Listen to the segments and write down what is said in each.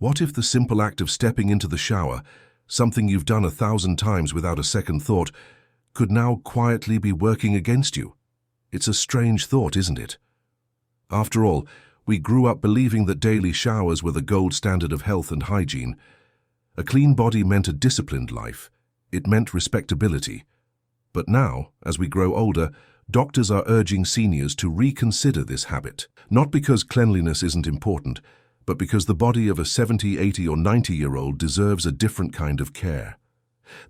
What if the simple act of stepping into the shower, something you've done 1,000 times without a second thought, could now quietly be working against you? It's a strange thought, isn't it? After all, we grew up believing that daily showers were the gold standard of health and hygiene. A clean body meant a disciplined life. It meant respectability. But now, as we grow older, doctors are urging seniors to reconsider this habit. Not because cleanliness isn't important, but because the body of a 70, 80 or 90-year-old deserves a different kind of care.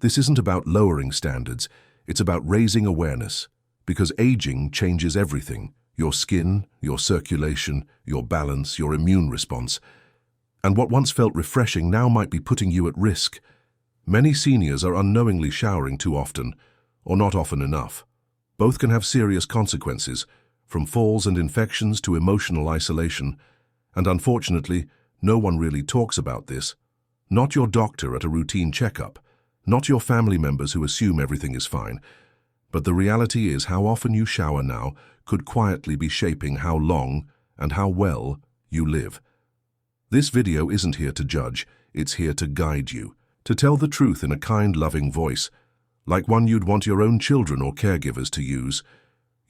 This isn't about lowering standards, it's about raising awareness. Because aging changes everything: your skin, your circulation, your balance, your immune response. And what once felt refreshing now might be putting you at risk. Many seniors are unknowingly showering too often, or not often enough. Both can have serious consequences, from falls and infections to emotional isolation. And unfortunately, no one really talks about this. Not your doctor at a routine checkup, not your family members who assume everything is fine. But the reality is how often you shower now could quietly be shaping how long and how well you live. This video isn't here to judge, it's here to guide you, to tell the truth in a kind, loving voice, like one you'd want your own children or caregivers to use.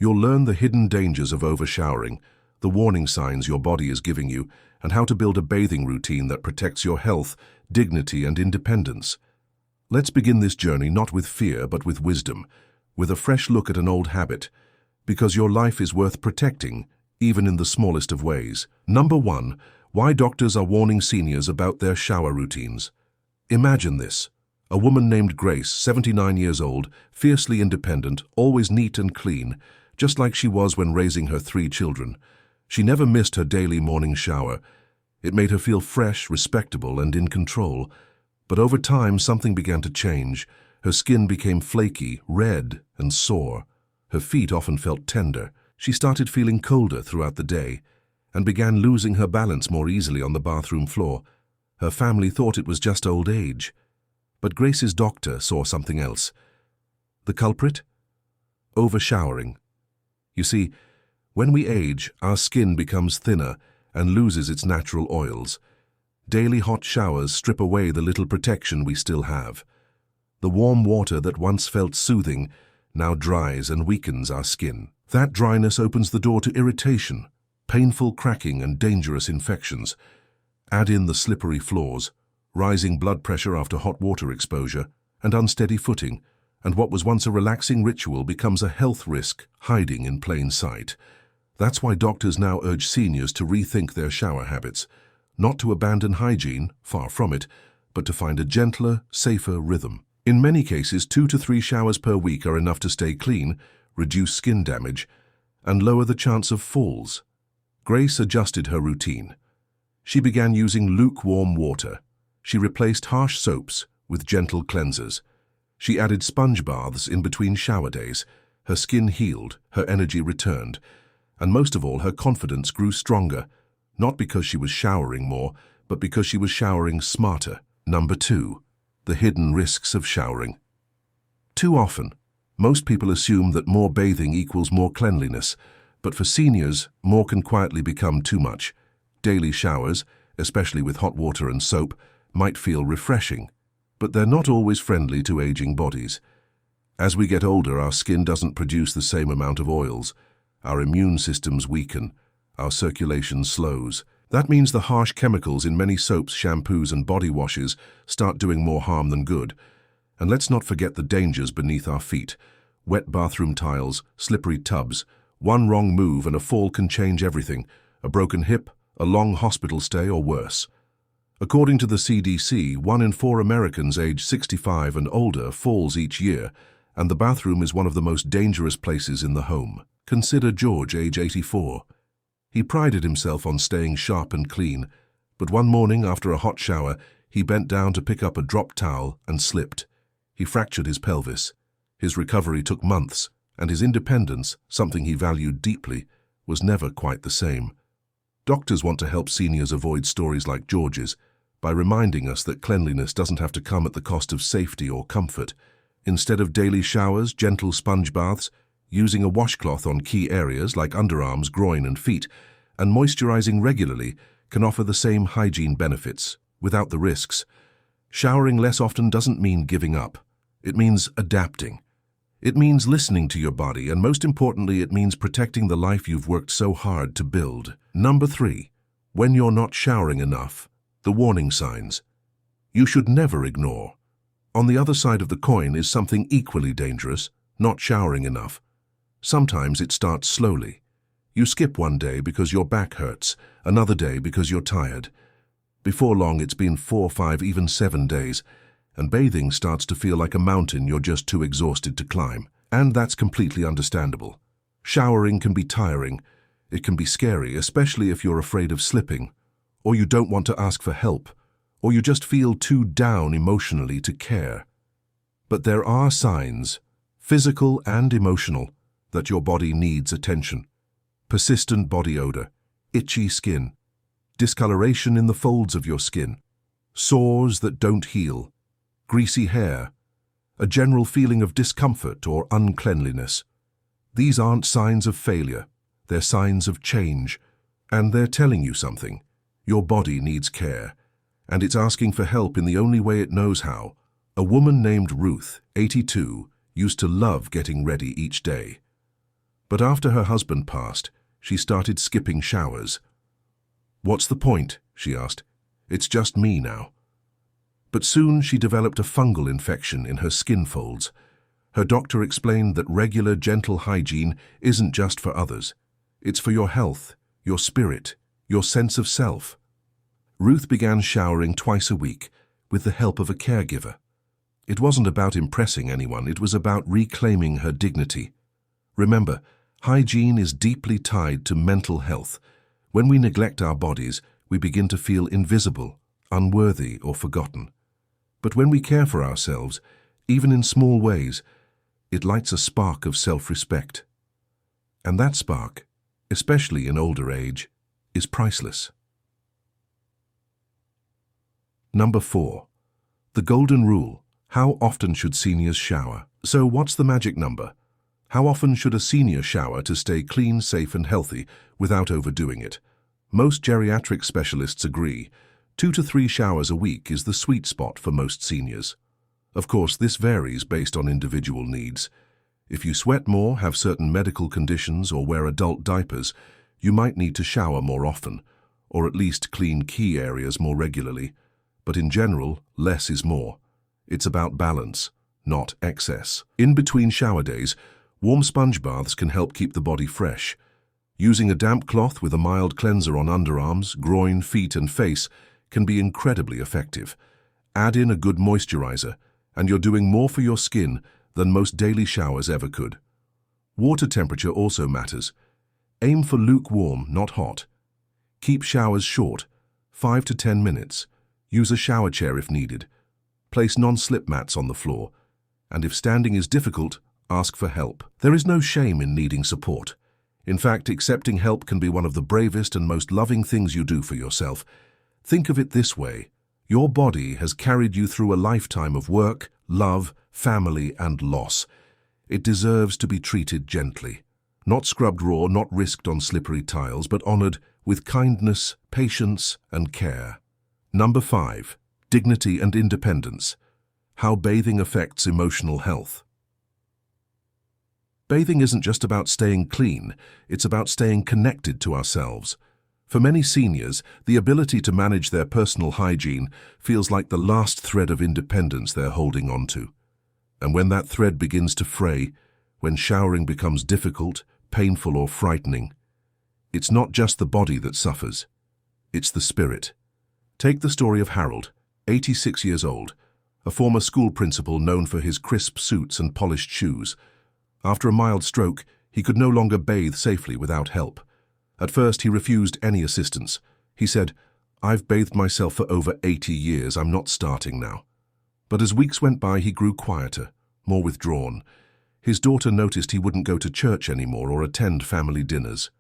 You'll learn the hidden dangers of overshowering, the warning signs your body is giving you, and how to build a bathing routine that protects your health, dignity, and independence. Let's begin this journey not with fear but with wisdom, with a fresh look at an old habit, because your life is worth protecting, even in the smallest of ways. Number 1, why doctors are warning seniors about their shower routines. Imagine this: a woman named Grace, 79 years old, fiercely independent, always neat and clean, just like she was when raising her 3 children. She never missed her daily morning shower. It made her feel fresh, respectable, and in control. But over time, something began to change. Her skin became flaky, red, and sore. Her feet often felt tender. She started feeling colder throughout the day and began losing her balance more easily on the bathroom floor. Her family thought it was just old age. But Grace's doctor saw something else. The culprit? Overshowering. You see, when we age, our skin becomes thinner and loses its natural oils. Daily hot showers strip away the little protection we still have. The warm water that once felt soothing now dries and weakens our skin. That dryness opens the door to irritation, painful cracking, and dangerous infections. Add in the slippery floors, rising blood pressure after hot water exposure, and unsteady footing, and what was once a relaxing ritual becomes a health risk hiding in plain sight. That's why doctors now urge seniors to rethink their shower habits, not to abandon hygiene, far from it, but to find a gentler, safer rhythm. In many cases, 2 to 3 showers per week are enough to stay clean, reduce skin damage, and lower the chance of falls. Grace adjusted her routine. She began using lukewarm water. She replaced harsh soaps with gentle cleansers. She added sponge baths in between shower days. Her skin healed, her energy returned, and most of all, her confidence grew stronger, not because she was showering more, but because she was showering smarter. Number 2. The hidden risks of showering. Too often, most people assume that more bathing equals more cleanliness, but for seniors, more can quietly become too much. Daily showers, especially with hot water and soap, might feel refreshing, but they're not always friendly to aging bodies. As we get older, our skin doesn't produce the same amount of oils. Our immune systems weaken, our circulation slows. That means the harsh chemicals in many soaps, shampoos, and body washes start doing more harm than good. And let's not forget the dangers beneath our feet. Wet bathroom tiles, slippery tubs. One wrong move and a fall can change everything. A broken hip, a long hospital stay, or worse. According to the CDC, 1 in 4 Americans aged 65 and older falls each year, and the bathroom is one of the most dangerous places in the home. Consider George, age 84. He prided himself on staying sharp and clean, but one morning after a hot shower, he bent down to pick up a drop towel and slipped. He fractured his pelvis. His recovery took months, and his independence, something he valued deeply, was never quite the same. Doctors want to help seniors avoid stories like George's by reminding us that cleanliness doesn't have to come at the cost of safety or comfort. Instead of daily showers, gentle sponge baths, using a washcloth on key areas like underarms, groin, and feet, and moisturizing regularly can offer the same hygiene benefits without the risks. Showering less often doesn't mean giving up. It means adapting. It means listening to your body, and most importantly, it means protecting the life you've worked so hard to build. Number 3. When you're not showering enough, the warning signs. You should never ignore. On the other side of the coin is something equally dangerous, not showering enough. Sometimes it starts slowly. You skip one day because your back hurts, another day because you're tired. Before long, it's been 4, 5, even 7 days, and bathing starts to feel like a mountain you're just too exhausted to climb. And that's completely understandable. Showering can be tiring. It can be scary, especially if you're afraid of slipping, or you don't want to ask for help, or you just feel too down emotionally to care. But there are signs, physical and emotional, that your body needs attention. Persistent body odor, itchy skin, discoloration in the folds of your skin, sores that don't heal, greasy hair, a general feeling of discomfort or uncleanliness. These aren't signs of failure, they're signs of change, and they're telling you something. Your body needs care, and it's asking for help in the only way it knows how. A woman named Ruth, 82, used to love getting ready each day. But after her husband passed, she started skipping showers. "What's the point?" she asked. "It's just me now." But soon she developed a fungal infection in her skin folds. Her doctor explained that regular, gentle hygiene isn't just for others. It's for your health, your spirit, your sense of self. Ruth began showering twice a week with the help of a caregiver. It wasn't about impressing anyone, it was about reclaiming her dignity. Remember, hygiene is deeply tied to mental health. When we neglect our bodies, we begin to feel invisible, unworthy, or forgotten. But when we care for ourselves, even in small ways, it lights a spark of self-respect. And that spark, especially in older age, is priceless. Number 4. The golden rule. How often should seniors shower? So what's the magic number? How often should a senior shower to stay clean, safe, and healthy without overdoing it? Most geriatric specialists agree 2 to 3 showers a week is the sweet spot for most seniors. Of course, this varies based on individual needs. If you sweat more, have certain medical conditions, or wear adult diapers, you might need to shower more often, or at least clean key areas more regularly. But in general, less is more. It's about balance, not excess. In between shower days, warm sponge baths can help keep the body fresh. Using a damp cloth with a mild cleanser on underarms, groin, feet, and face can be incredibly effective. Add in a good moisturizer, and you're doing more for your skin than most daily showers ever could. Water temperature also matters. Aim for lukewarm, not hot. Keep showers short, 5 to 10 minutes. Use a shower chair if needed. Place non-slip mats on the floor. And if standing is difficult, ask for help. There is no shame in needing support. In fact, accepting help can be one of the bravest and most loving things you do for yourself. Think of it this way. Your body has carried you through a lifetime of work, love, family, and loss. It deserves to be treated gently. Not scrubbed raw, not risked on slippery tiles, but honored with kindness, patience, and care. Number 5. Dignity and independence. How bathing affects emotional health. Bathing isn't just about staying clean, it's about staying connected to ourselves. For many seniors, the ability to manage their personal hygiene feels like the last thread of independence they're holding on to. And when that thread begins to fray, when showering becomes difficult, painful, or frightening, it's not just the body that suffers, it's the spirit. Take the story of Harold, 86 years old, a former school principal known for his crisp suits and polished shoes. After a mild stroke, he could no longer bathe safely without help. At first, he refused any assistance. He said, "I've bathed myself for over 80 years, I'm not starting now." But as weeks went by, he grew quieter, more withdrawn. His daughter noticed he wouldn't go to church anymore or attend family dinners.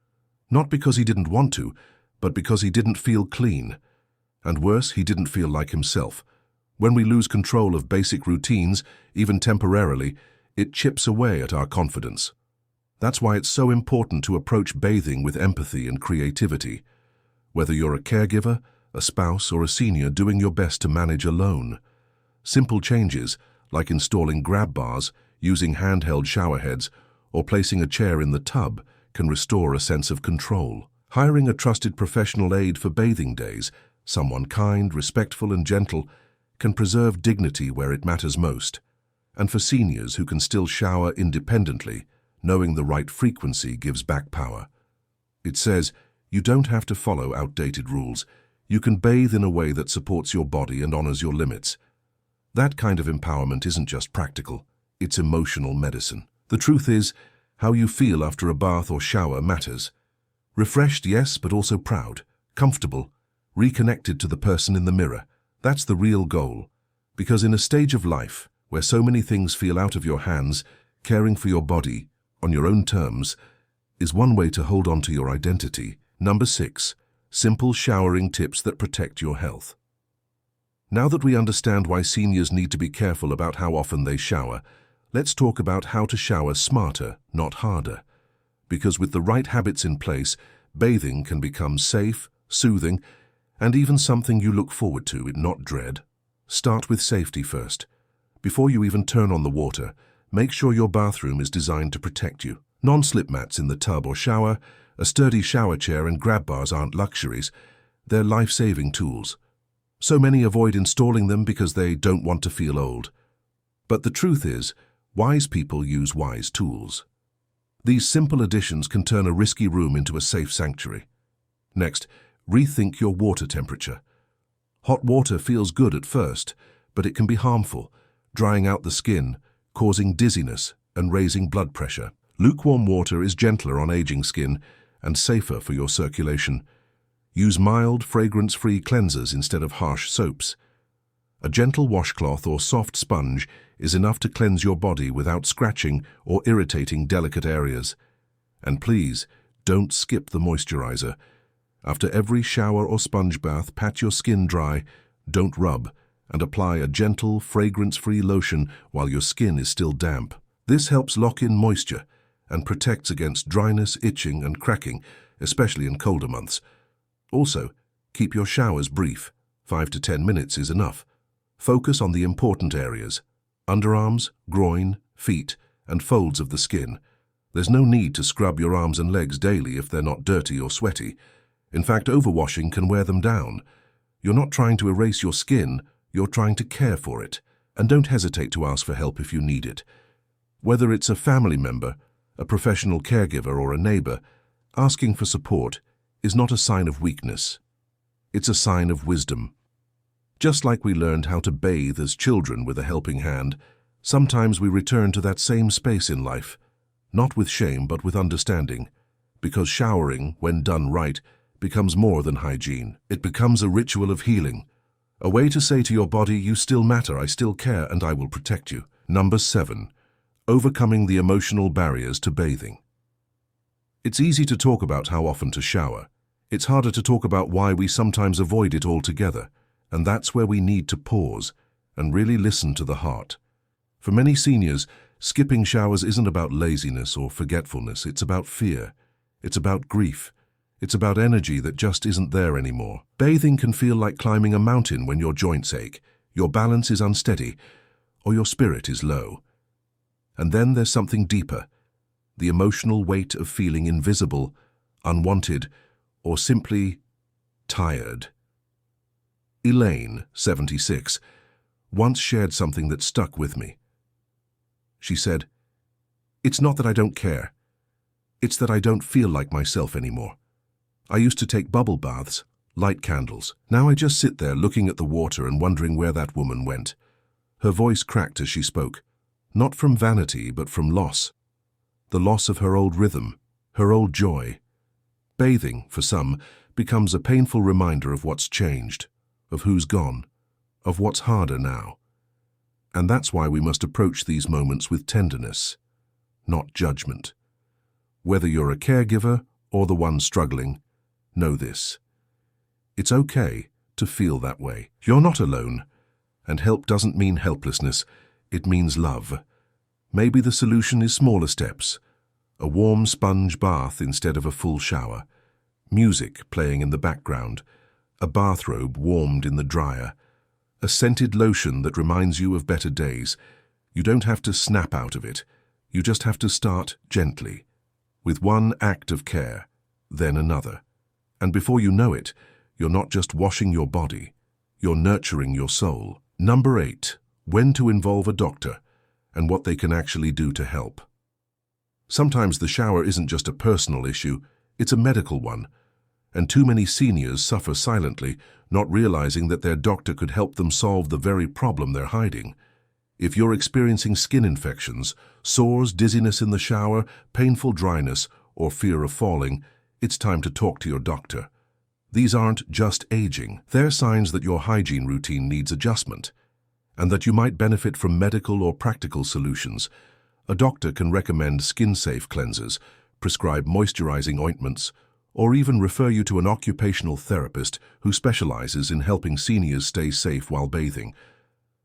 Not because he didn't want to, but because he didn't feel clean. And worse, he didn't feel like himself. When we lose control of basic routines, even temporarily, it chips away at our confidence. That's why it's so important to approach bathing with empathy and creativity. Whether you're a caregiver, a spouse, or a senior doing your best to manage alone. Simple changes, like installing grab bars, using handheld shower heads, or placing a chair in the tub, can restore a sense of control. Hiring a trusted professional aide for bathing days, someone kind, respectful, and gentle, can preserve dignity where it matters most. And for seniors who can still shower independently, knowing the right frequency gives back power. It says, you don't have to follow outdated rules. You can bathe in a way that supports your body and honors your limits. That kind of empowerment isn't just practical, it's emotional medicine. The truth is, how you feel after a bath or shower matters. Refreshed, yes, but also proud, comfortable, reconnected to the person in the mirror. That's the real goal. Because in a stage of life where so many things feel out of your hands, caring for your body, on your own terms, is one way to hold on to your identity. Number 6. Simple showering tips that protect your health. Now that we understand why seniors need to be careful about how often they shower, let's talk about how to shower smarter, not harder. Because with the right habits in place, bathing can become safe, soothing, and even something you look forward to, not dread. Start with safety first. Before you even turn on the water, make sure your bathroom is designed to protect you. Non-slip mats in the tub or shower, a sturdy shower chair and grab bars aren't luxuries, they're life-saving tools. So many avoid installing them because they don't want to feel old. But the truth is, wise people use wise tools. These simple additions can turn a risky room into a safe sanctuary. Next, rethink your water temperature. Hot water feels good at first, but it can be harmful, drying out the skin, causing dizziness, and raising blood pressure. Lukewarm water is gentler on aging skin and safer for your circulation. Use mild, fragrance-free cleansers instead of harsh soaps. A gentle washcloth or soft sponge is enough to cleanse your body without scratching or irritating delicate areas. And please, don't skip the moisturizer. After every shower or sponge bath, pat your skin dry, don't rub, and apply a gentle, fragrance-free lotion while your skin is still damp. This helps lock in moisture and protects against dryness, itching, and cracking, especially in colder months. Also, keep your showers brief. 5 to 10 minutes is enough. Focus on the important areas: underarms, groin, feet, and folds of the skin. There's no need to scrub your arms and legs daily if they're not dirty or sweaty. In fact, overwashing can wear them down. You're not trying to erase your skin, you're trying to care for it. And don't hesitate to ask for help if you need it. Whether it's a family member, a professional caregiver, or a neighbor, asking for support is not a sign of weakness. It's a sign of wisdom. Just like we learned how to bathe as children with a helping hand, sometimes we return to that same space in life, not with shame but with understanding, because showering, when done right, becomes more than hygiene. It becomes a ritual of healing, a way to say to your body, you still matter, I still care, and I will protect you. Number 7. Overcoming the emotional barriers to bathing. It's easy to talk about how often to shower. It's harder to talk about why we sometimes avoid it altogether, and that's where we need to pause and really listen to the heart. For many seniors, skipping showers isn't about laziness or forgetfulness, it's about fear. It's about grief. It's about energy that just isn't there anymore. Bathing can feel like climbing a mountain when your joints ache, your balance is unsteady, or your spirit is low. And then there's something deeper, the emotional weight of feeling invisible, unwanted, or simply tired. Elaine, 76, once shared something that stuck with me. She said, "It's not that I don't care. It's that I don't feel like myself anymore. I used to take bubble baths, light candles. Now I just sit there looking at the water and wondering where that woman went." Her voice cracked as she spoke, not from vanity but from loss. The loss of her old rhythm, her old joy. Bathing, for some, becomes a painful reminder of what's changed, of who's gone, of what's harder now. And that's why we must approach these moments with tenderness, not judgment. Whether you're a caregiver or the one struggling, know this. It's okay to feel that way. You're not alone, and help doesn't mean helplessness, it means love. Maybe the solution is smaller steps, a warm sponge bath instead of a full shower, music playing in the background, a bathrobe warmed in the dryer, a scented lotion that reminds you of better days. You don't have to snap out of it. You just have to start gently, with one act of care, then another. And before you know it, you're not just washing your body, you're nurturing your soul. Number 8, when to involve a doctor and what they can actually do to help. Sometimes the shower isn't just a personal issue, it's a medical one, and too many seniors suffer silently, not realizing that their doctor could help them solve the very problem they're hiding. If you're experiencing skin infections, sores, dizziness in the shower, painful dryness, or fear of falling, it's time to talk to your doctor. These aren't just aging, they're signs that your hygiene routine needs adjustment, and that you might benefit from medical or practical solutions. A doctor can recommend skin-safe cleansers, prescribe moisturizing ointments, or even refer you to an occupational therapist who specializes in helping seniors stay safe while bathing.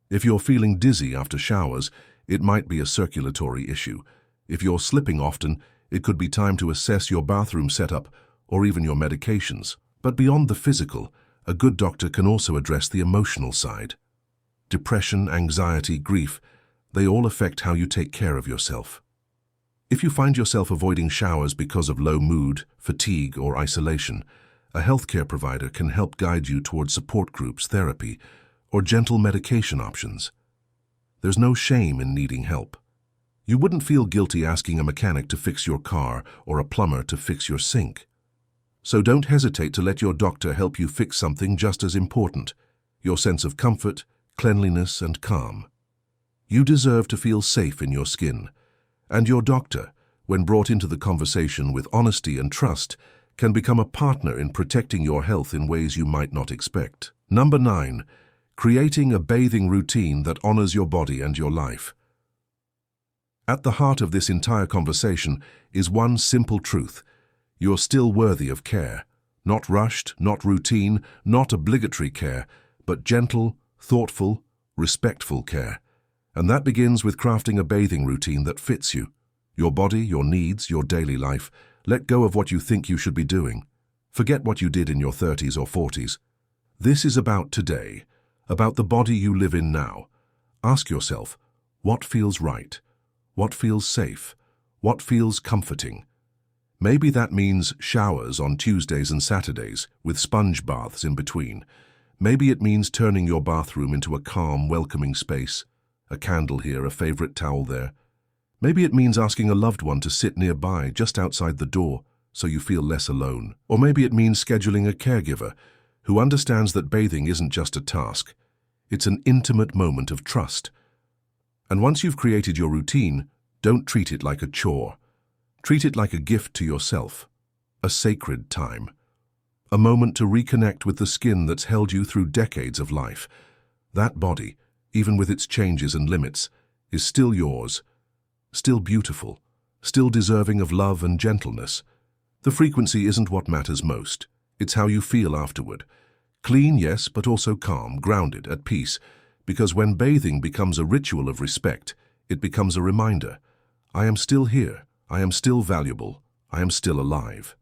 If you're feeling dizzy after showers, it might be a circulatory issue. If you're slipping often, it could be time to assess your bathroom setup or even your medications. But beyond the physical, a good doctor can also address the emotional side. Depression, anxiety, grief, they all affect how you take care of yourself. If you find yourself avoiding showers because of low mood, fatigue, or isolation, a healthcare provider can help guide you toward support groups, therapy, or gentle medication options. There's no shame in needing help. You wouldn't feel guilty asking a mechanic to fix your car or a plumber to fix your sink. So don't hesitate to let your doctor help you fix something just as important, your sense of comfort, cleanliness, and calm. You deserve to feel safe in your skin, and your doctor, when brought into the conversation with honesty and trust, can become a partner in protecting your health in ways you might not expect. Number 9, creating a bathing routine that honors your body and your life. At the heart of this entire conversation is one simple truth. You're still worthy of care. Not rushed, not routine, not obligatory care, but gentle, thoughtful, respectful care. And that begins with crafting a bathing routine that fits you. Your body, your needs, your daily life. Let go of what you think you should be doing. Forget what you did in your 30s or 40s. This is about today, about the body you live in now. Ask yourself, what feels right? What feels safe? What feels comforting? Maybe that means showers on Tuesdays and Saturdays, with sponge baths in between. Maybe it means turning your bathroom into a calm, welcoming space. A candle here, a favorite towel there. Maybe it means asking a loved one to sit nearby, just outside the door, so you feel less alone. Or maybe it means scheduling a caregiver who understands that bathing isn't just a task. It's an intimate moment of trust. And once you've created your routine, don't treat it like a chore. Treat it like a gift to yourself, a sacred time. A moment to reconnect with the skin that's held you through decades of life. That body, even with its changes and limits, is still yours, still beautiful, still deserving of love and gentleness. The frequency isn't what matters most. It's how you feel afterward. Clean, yes, but also calm, grounded, at peace. Because when bathing becomes a ritual of respect, it becomes a reminder. I am still here. I am still valuable. I am still alive.